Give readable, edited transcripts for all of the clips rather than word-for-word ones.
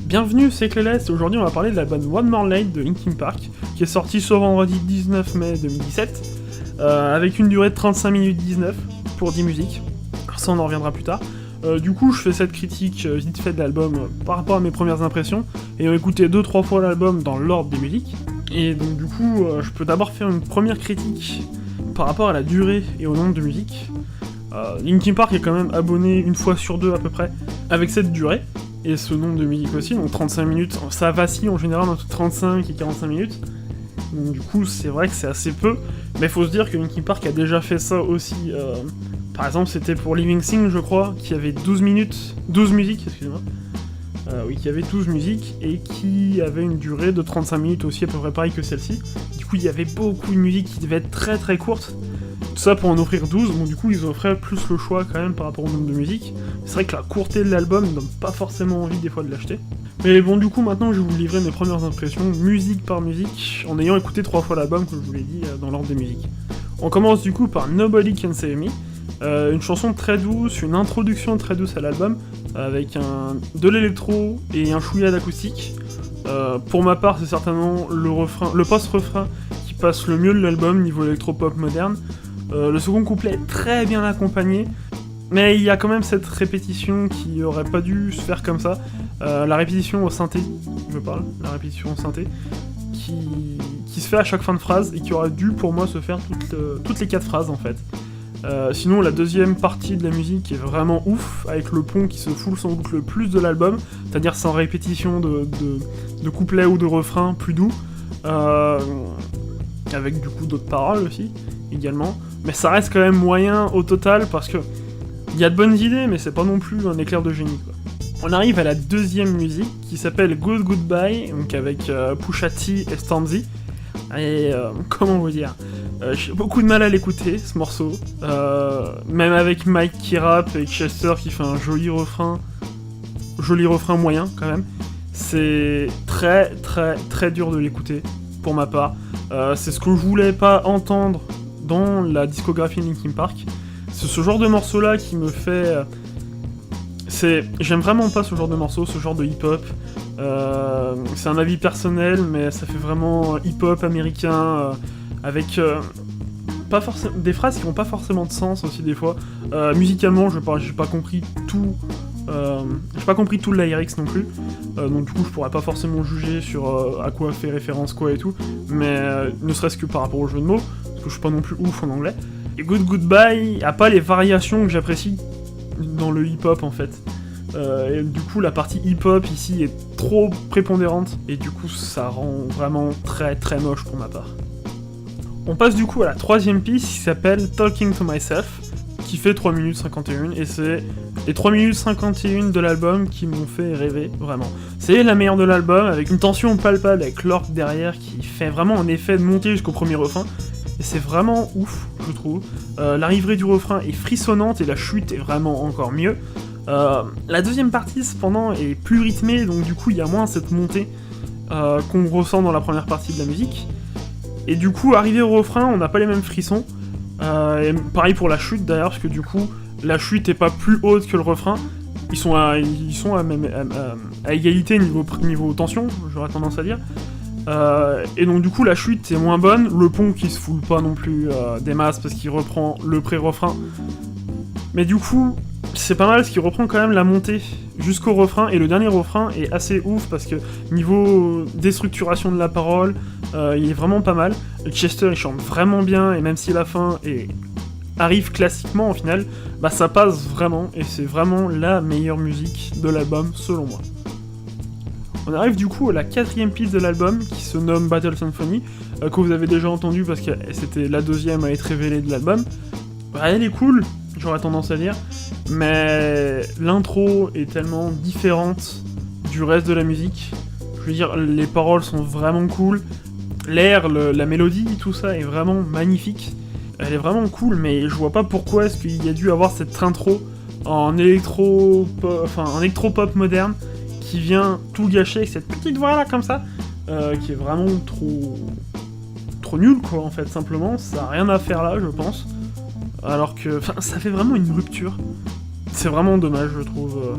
Bienvenue, c'est Clélès, et aujourd'hui on va parler de l'album One More Night de Linkin Park, qui est sorti ce vendredi 19 mai 2017, avec une durée de 35 minutes 19 pour 10 musiques. Alors ça on en reviendra plus tard. Du coup je fais cette critique vite fait de l'album par rapport à mes premières impressions, ayant écouté 2-3 fois l'album dans l'ordre des musiques. Et donc du coup je peux d'abord faire une première critique par rapport à la durée et au nombre de musiques. Linkin Park est quand même abonné une fois sur deux à peu près avec cette durée et ce nombre de musiques aussi, donc 35 minutes, ça vacille en général entre 35 et 45 minutes, donc du coup c'est vrai que c'est assez peu, mais faut se dire que Linkin Park a déjà fait ça aussi, par exemple c'était pour Living Thing je crois, qui avait 12 musiques, excusez-moi, oui, qui avait 12 musiques et qui avait une durée de 35 minutes aussi, à peu près pareil que celle-ci. Du coup il y avait beaucoup de musiques qui devaient être très très courtes, tout ça pour en offrir 12, bon du coup ils offraient plus le choix quand même par rapport au nombre de musiques. C'est vrai que la courteté de l'album ne donne pas forcément envie des fois de l'acheter. Mais bon du coup maintenant je vais vous livrer mes premières impressions, musique par musique, en ayant écouté 3 fois l'album comme je vous l'ai dit dans l'ordre des musiques. On commence du coup par Nobody Can Save Me, une chanson très douce, une introduction très douce à l'album, avec de l'électro et un chouïa d'acoustique. Pour ma part c'est certainement le post-refrain qui passe le mieux de l'album niveau électro-pop moderne. Le second couplet est très bien accompagné, mais il y a quand même cette répétition qui aurait pas dû se faire comme ça. La répétition au synthé, la répétition au synthé, qui se fait à chaque fin de phrase et qui aurait dû pour moi se faire toutes les 4 phrases en fait. Sinon la deuxième partie de la musique est vraiment ouf, avec le pont qui se fout sans doute le plus de l'album, c'est-à-dire sans répétition de couplets ou de refrains plus doux, avec du coup d'autres paroles aussi, également. Mais ça reste quand même moyen au total parce que il y a de bonnes idées, mais c'est pas non plus un éclair de génie, quoi. On arrive à la deuxième musique qui s'appelle Good Goodbye, donc avec Pusha T et Stormzy. Et comment vous dire, j'ai beaucoup de mal à l'écouter ce morceau, même avec Mike qui rappe et Chester qui fait un joli refrain moyen quand même. C'est très très très dur de l'écouter pour ma part. C'est ce que je voulais pas entendre dans la discographie de Linkin Park. C'est ce genre de morceau là qui me fait... J'aime vraiment pas ce genre de morceau, ce genre de hip-hop. C'est un avis personnel, mais ça fait vraiment hip-hop américain, avec pas forcément des phrases qui ont pas forcément de sens aussi des fois. Musicalement, j'ai pas compris tout. J'ai pas compris tout le lyrics non plus, donc du coup je pourrais pas forcément juger sur à quoi fait référence quoi et tout, mais ne serait-ce que par rapport au jeu de mots, parce que je suis pas non plus ouf en anglais. Et Good Goodbye a pas les variations que j'apprécie dans le hip-hop en fait. Et du coup la partie hip-hop ici est trop prépondérante, et du coup ça rend vraiment très très moche pour ma part. On passe du coup à la troisième piste qui s'appelle Talking to Myself, qui fait 3 minutes 51, et c'est les 3 minutes 51 de l'album qui m'ont fait rêver, vraiment. C'est la meilleure de l'album, avec une tension palpable avec l'orgue derrière qui fait vraiment un effet de montée jusqu'au premier refrain, et c'est vraiment ouf, je trouve. L'arrivée du refrain est frissonnante et la chute est vraiment encore mieux. La deuxième partie, cependant, est plus rythmée, donc du coup il y a moins cette montée qu'on ressent dans la première partie de la musique. Et du coup, arrivé au refrain, on n'a pas les mêmes frissons. Et pareil pour la chute d'ailleurs, parce que du coup, la chute est pas plus haute que le refrain. Ils sont à égalité niveau tension, j'aurais tendance à dire. Et donc du coup, la chute est moins bonne. Le pont qui se foule pas non plus des masses parce qu'il reprend le pré-refrain. Mais du coup, c'est pas mal parce qu'il reprend quand même la montée jusqu'au refrain. Et le dernier refrain est assez ouf parce que niveau déstructuration de la parole, il est vraiment pas mal. Chester il chante vraiment bien, et même si la fin arrive classiquement au final, bah ça passe vraiment, et c'est vraiment la meilleure musique de l'album selon moi. On arrive du coup à la quatrième piste de l'album qui se nomme Battle Symphony, que vous avez déjà entendu parce que c'était la deuxième à être révélée de l'album. Bah, elle est cool, j'aurais tendance à dire, mais l'intro est tellement différente du reste de la musique. Je veux dire, les paroles sont vraiment cool, l'air, la mélodie, tout ça est vraiment magnifique. Elle est vraiment cool, mais je vois pas pourquoi est-ce qu'il y a dû avoir cette intro en électro-pop moderne qui vient tout gâcher avec cette petite voix là comme ça, qui est vraiment trop nul quoi en fait, simplement, ça a rien à faire là je pense. Alors que, ça fait vraiment une rupture. C'est vraiment dommage je trouve.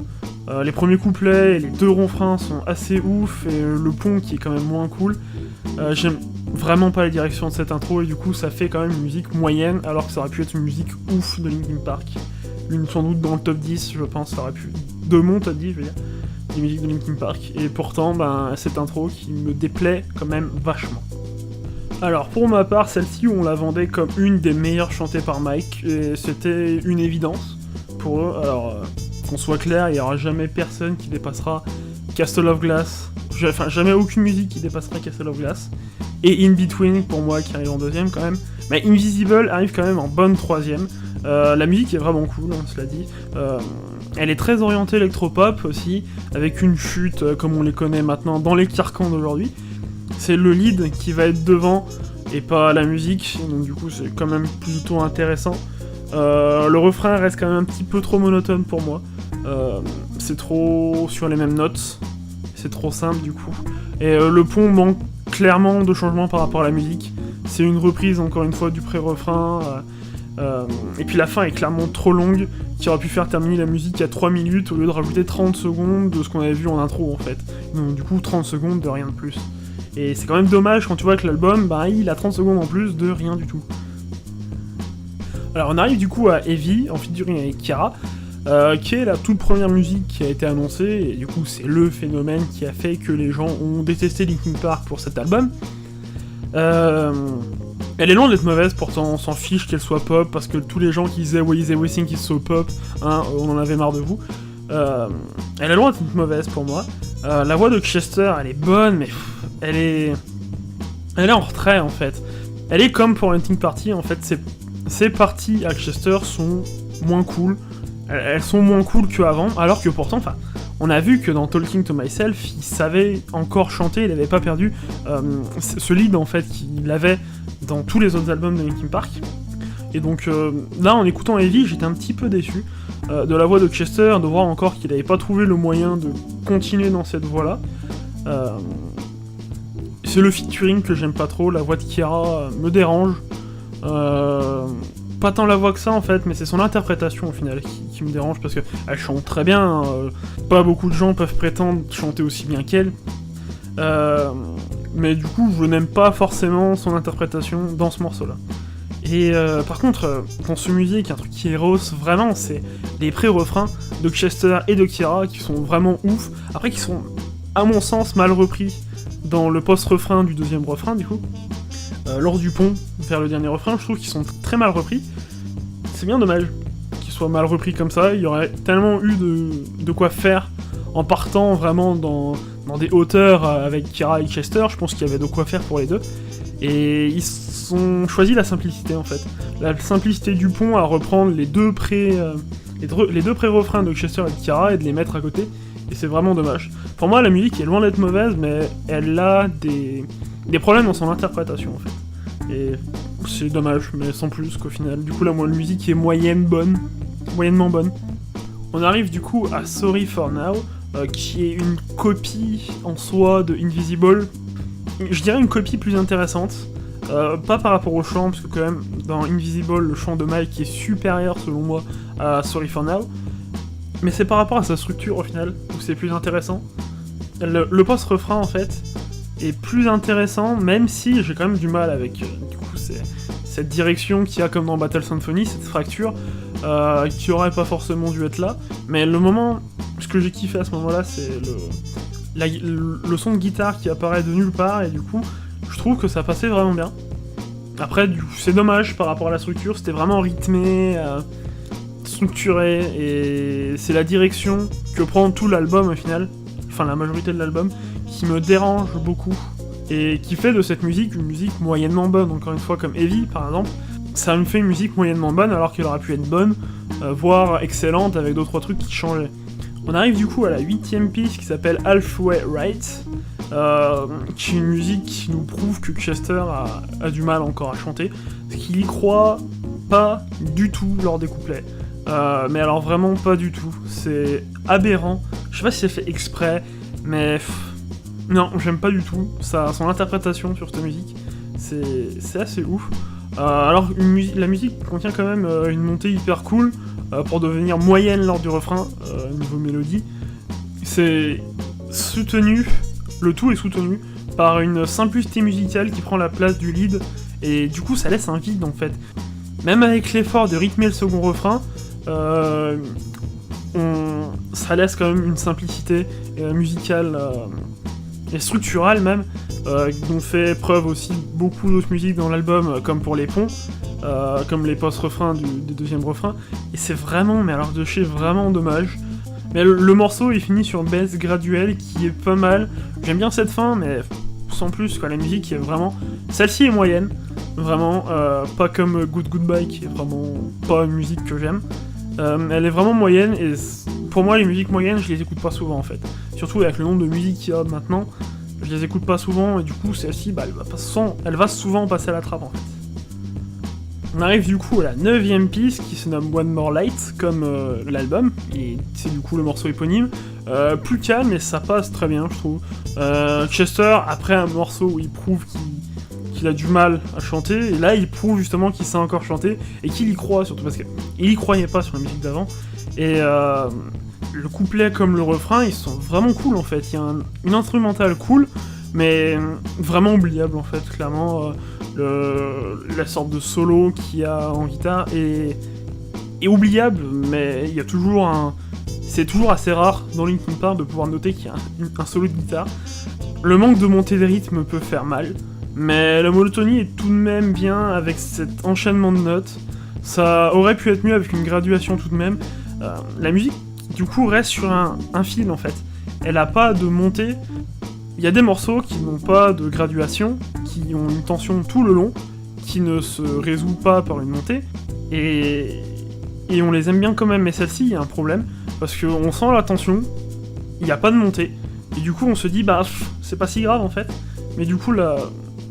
Les premiers couplets et les 2 refrains sont assez ouf, et le pont qui est quand même moins cool. J'aime vraiment pas la direction de cette intro, et du coup ça fait quand même une musique moyenne, alors que ça aurait pu être une musique ouf de Linkin Park. Une sans doute dans le top 10, je pense, ça aurait pu... De mon top 10, je veux dire, des musiques de Linkin Park. Et pourtant, cette intro qui me déplaît quand même vachement. Alors, pour ma part, celle-ci, on la vendait comme une des meilleures chantées par Mike, et c'était une évidence pour eux. Alors, qu'on soit clair, il n'y aura jamais personne qui dépassera Castle of Glass. Enfin, jamais aucune musique qui dépassera Castle of Glass. Et In Between, pour moi, qui arrive en 2ème quand même. Mais Invisible arrive quand même en bonne 3ème. La musique est vraiment cool, hein, cela dit. Elle est très orientée électropop aussi, avec une chute comme on les connaît maintenant dans les carcans d'aujourd'hui. C'est le lead qui va être devant et pas la musique, donc du coup c'est quand même plutôt intéressant. Le refrain reste quand même un petit peu trop monotone pour moi. C'est trop sur les mêmes notes, c'est trop simple du coup. Et le pont manque clairement de changement par rapport à la musique. C'est une reprise encore une fois du pré-refrain. Et puis la fin est clairement trop longue, qui aurait pu faire terminer la musique à 3 minutes au lieu de rajouter 30 secondes de ce qu'on avait vu en intro en fait. Donc du coup 30 secondes de rien de plus. Et c'est quand même dommage quand tu vois que l'album, il a 30 secondes en plus de rien du tout. Alors on arrive du coup à Heavy, en featuring avec Kiara, qui est la toute première musique qui a été annoncée, et du coup c'est le phénomène qui a fait que les gens ont détesté Linkin Park pour cet album. Elle est loin d'être mauvaise, pourtant on s'en fiche qu'elle soit pop, parce que tous les gens qui disaient Why is everything is so pop, hein, on en avait marre de vous. Elle est loin d'être mauvaise pour moi. La voix de Chester, elle est bonne, mais elle est en retrait en fait. Elle est comme pour Hunting Party, en fait, ces parties à Chester sont moins cool. Elles sont moins cool qu'avant, alors que pourtant, on a vu que dans Talking to Myself, il savait encore chanter, il n'avait pas perdu ce lead en fait qu'il avait dans tous les autres albums de Linkin Park. Et donc là, en écoutant Heavy, j'étais un petit peu déçu de la voix de Chester, de voir encore qu'il n'avait pas trouvé le moyen de continuer dans cette voie-là. C'est le featuring que j'aime pas trop, la voix de Kiara me dérange. Pas tant la voix que ça en fait, mais c'est son interprétation au final qui me dérange, parce qu'elle chante très bien, pas beaucoup de gens peuvent prétendre chanter aussi bien qu'elle. Mais du coup, je n'aime pas forcément son interprétation dans ce morceau-là. Et par contre, dans ce musique, un truc qui est rose, vraiment, c'est les pré-refrains de Chester et de Kiara qui sont vraiment ouf. Après, qui sont, à mon sens, mal repris dans le post-refrain du 2ème refrain, du coup. Lors du pont vers le dernier refrain, je trouve qu'ils sont très mal repris. C'est bien dommage qu'ils soient mal repris comme ça. Il y aurait tellement eu de quoi faire en partant vraiment dans des hauteurs avec Kiara et Chester. Je pense qu'il y avait de quoi faire pour les deux. Et ils ont choisi la simplicité en fait. La simplicité du pont à reprendre les deux pré-refrains de Chester et de Kiara et de les mettre à côté. Et c'est vraiment dommage. Pour moi, la musique est loin d'être mauvaise, mais elle a des problèmes dans son interprétation en fait. Et c'est dommage, mais sans plus qu'au final. Du coup, la musique est moyennement bonne. On arrive du coup à Sorry for Now, qui est une copie en soi de Invisible. Je dirais une copie plus intéressante. Pas par rapport au chant, parce que quand même, dans Invisible, le chant de Mike est supérieur selon moi à Sorry for Now. Mais c'est par rapport à sa structure au final, où c'est plus intéressant. Le post-refrain en fait est plus intéressant, même si j'ai quand même du mal avec du coup cette direction qu'il y a comme dans Battle Symphony, cette fracture qui aurait pas forcément dû être là. Mais ce que j'ai kiffé à ce moment-là, c'est le son de guitare qui apparaît de nulle part, et du coup je trouve que ça passait vraiment bien. Après c'est dommage par rapport à la structure, c'était vraiment rythmé, structuré, et c'est la direction que prend tout l'album au final, enfin la majorité de l'album, qui me dérange beaucoup, et qui fait de cette musique une musique moyennement bonne. Encore une fois, comme Heavy par exemple, ça me fait une musique moyennement bonne alors qu'elle aurait pu être bonne, voire excellente avec 2-3 trucs qui changeaient. On arrive du coup à la 8ème piste qui s'appelle Halfway Right, qui est une musique qui nous prouve que Chester a du mal encore à chanter, parce qu'il y croit pas du tout lors des couplets. Mais alors vraiment pas du tout, c'est aberrant. Je sais pas si c'est fait exprès, mais non, j'aime pas du tout son interprétation sur cette musique, c'est assez ouf. Alors la musique contient quand même une montée hyper cool pour devenir moyenne lors du refrain, niveau mélodie, c'est soutenu, le tout est soutenu par une simplicité musicale qui prend la place du lead, et du coup ça laisse un vide en fait. Même avec l'effort de rythmer le second refrain, ça laisse quand même une simplicité musicale et structurale même, dont fait preuve aussi beaucoup d'autres musiques dans l'album, comme pour les ponts, comme les post-refrains du deuxième refrain, et c'est vraiment, mais alors de chez vraiment dommage. Mais le morceau il finit sur une baisse graduelle qui est pas mal, j'aime bien cette fin, mais sans plus, quoi. La musique est vraiment... Celle-ci est moyenne, vraiment, pas comme Good Goodbye, qui est vraiment pas une musique que j'aime. Elle est vraiment moyenne, et pour moi les musiques moyennes je les écoute pas souvent en fait. Surtout avec le nombre de musiques qu'il y a maintenant, je les écoute pas souvent, et du coup celle-ci elle va souvent passer à la trappe en fait. On arrive du coup à la 9ème piste qui se nomme One More Light, comme l'album, et c'est du coup le morceau éponyme. Plus calme, et ça passe très bien je trouve. Chester, après un morceau où il prouve qu'il a du mal à chanter, et là il prouve justement qu'il sait encore chanter, et qu'il y croit surtout, parce qu'il y croyait pas sur la musique d'avant, et le couplet comme le refrain, ils sont vraiment cool en fait, il y a une instrumentale cool, mais vraiment oubliable en fait, clairement, la sorte de solo qu'il y a en guitare est oubliable, mais il y a toujours c'est toujours assez rare dans Linkin Park de pouvoir noter qu'il y a un solo de guitare. Le manque de montée de rythme peut faire mal, mais la monotonie est tout de même bien avec cet enchaînement de notes. Ça aurait pu être mieux avec une graduation tout de même. La musique, du coup, reste sur un fil en fait. Elle a pas de montée. Il y a des morceaux qui n'ont pas de graduation, qui ont une tension tout le long, qui ne se résout pas par une montée, et on les aime bien quand même, mais celle-ci, il y a un problème, parce qu'on sent la tension, il n'y a pas de montée, et du coup on se dit, c'est pas si grave en fait, mais du coup là,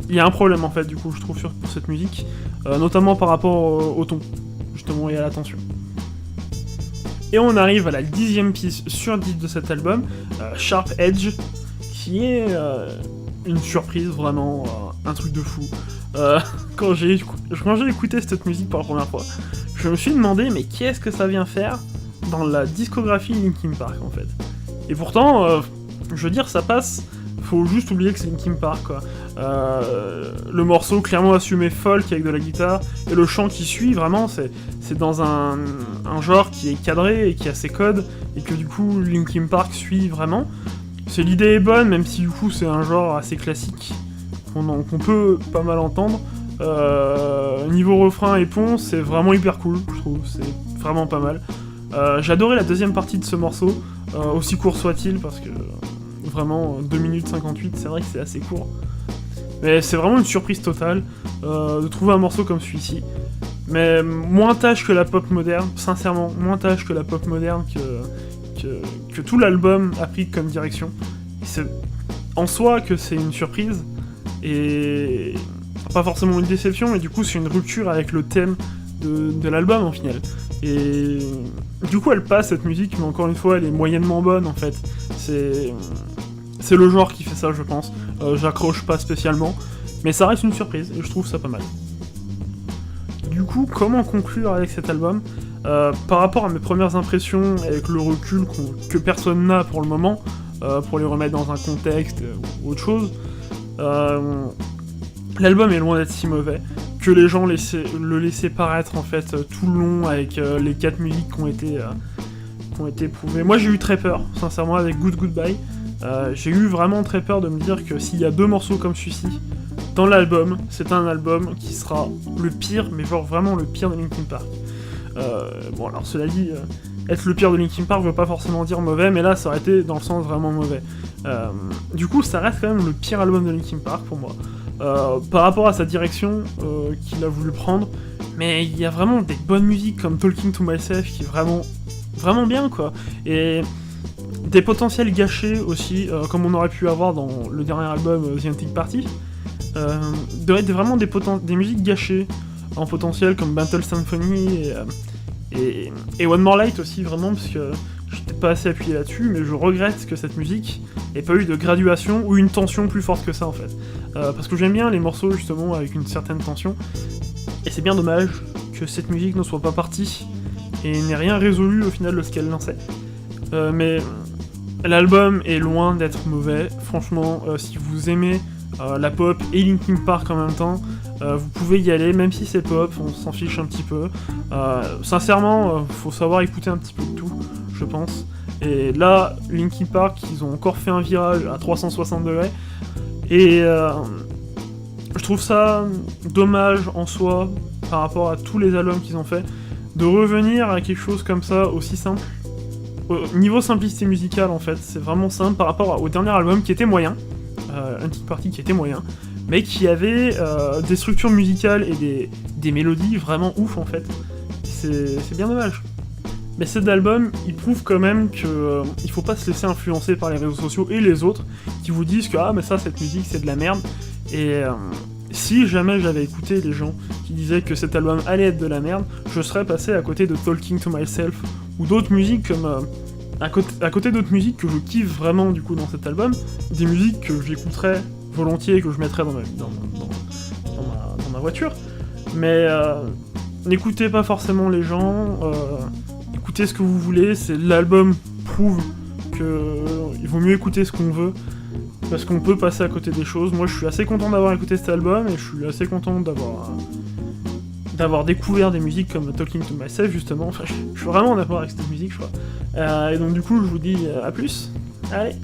il y a un problème en fait, du coup je trouve pour cette musique, notamment par rapport au ton, justement, et à la tension. Et on arrive à la 10ème piste sur 10 de cet album, Sharp Edge, qui est une surprise, vraiment, un truc de fou. Quand j'ai écouté cette musique pour la première fois, je me suis demandé, mais qu'est-ce que ça vient faire dans la discographie Linkin Park, en fait. Et pourtant, je veux dire, ça passe, faut juste oublier que c'est Linkin Park, quoi. Le morceau clairement assumé folk avec de la guitare, et le chant qui suit, vraiment, c'est dans un genre qui est cadré et qui a ses codes, et que du coup, Linkin Park suit vraiment. L'idée est bonne, même si du coup c'est un genre assez classique qu'on peut pas mal entendre. Niveau refrain et pont, c'est vraiment hyper cool, je trouve, c'est vraiment pas mal. J'ai adoré la deuxième partie de ce morceau, aussi court soit-il, parce que vraiment 2 minutes 58, c'est vrai que c'est assez court. Mais c'est vraiment une surprise totale de trouver un morceau comme celui-ci. Mais moins tâche que la pop moderne, sincèrement, moins tâche que la pop moderne que tout l'album a pris comme direction. Et c'est en soi que c'est une surprise, et pas forcément une déception, mais du coup c'est une rupture avec le thème de l'album en final. Et du coup elle passe cette musique, mais encore une fois elle est moyennement bonne en fait. C'est le genre qui fait ça, je pense. J'accroche pas spécialement, mais ça reste une surprise, et je trouve ça pas mal. Du coup, comment conclure avec cet album ? Par rapport à mes premières impressions, avec le recul que personne n'a pour le moment, pour les remettre dans un contexte ou autre chose, l'album est loin d'être si mauvais, que les gens le laissaient paraître en fait tout le long avec les 4 musiques qui ont été prouvées. Moi j'ai eu très peur, sincèrement, avec Good Goodbye. J'ai eu vraiment très peur de me dire que s'il y a 2 morceaux comme celui-ci dans l'album, c'est un album qui sera le pire, mais genre vraiment le pire de Linkin Park. Bon alors cela dit, être le pire de Linkin Park veut pas forcément dire mauvais, mais là ça aurait été dans le sens vraiment mauvais. Du coup ça reste quand même le pire album de Linkin Park pour moi, par rapport à sa direction qu'il a voulu prendre, mais il y a vraiment des bonnes musiques comme Talking to Myself qui est vraiment, vraiment bien quoi, et des potentiels gâchés aussi, comme on aurait pu avoir dans le dernier album The Antique Party, vraiment des musiques gâchées en potentiel comme Battle Symphony et One More Light aussi, vraiment, parce que j'étais pas assez appuyé là-dessus, mais je regrette que cette musique ait pas eu de graduation ou une tension plus forte que ça en fait. Parce que j'aime bien les morceaux justement avec une certaine tension, et c'est bien dommage que cette musique ne soit pas partie et n'ait rien résolu au final de ce qu'elle lançait. Mais L'album est loin d'être mauvais, franchement, si vous aimez la pop et Linkin Park en même temps, vous pouvez y aller, même si c'est pop, on s'en fiche un petit peu. Sincèrement, faut savoir écouter un petit peu de tout, je pense. Et là, Linkin Park, ils ont encore fait un virage à 360 degrés, et je trouve ça dommage en soi, par rapport à tous les albums qu'ils ont fait, de revenir à quelque chose comme ça, aussi simple. Au niveau simplicité musicale, en fait, c'est vraiment simple par rapport au dernier album qui était moyen, Hunting Party qui était moyen, mais qui avait des structures musicales et des mélodies vraiment ouf, en fait. C'est bien dommage. Mais cet album, il prouve quand même que il faut pas se laisser influencer par les réseaux sociaux et les autres qui vous disent que ah mais ça, cette musique, c'est de la merde. Et si jamais j'avais écouté les gens qui disaient que cet album allait être de la merde, je serais passé à côté de Talking to Myself ou d'autres musiques comme à côté d'autres musiques que je kiffe vraiment du coup dans cet album, des musiques que j'écouterais volontiers et que je mettrais dans ma voiture. Mais n'écoutez pas forcément les gens, écoutez ce que vous voulez, l'album prouve qu'il vaut mieux écouter ce qu'on veut, parce qu'on peut passer à côté des choses. Moi je suis assez content d'avoir écouté cet album, et je suis assez content d'avoir découvert des musiques comme Talking to Myself justement. Enfin, je suis vraiment en accord avec cette musique, je crois. Et donc du coup je vous dis à plus, allez.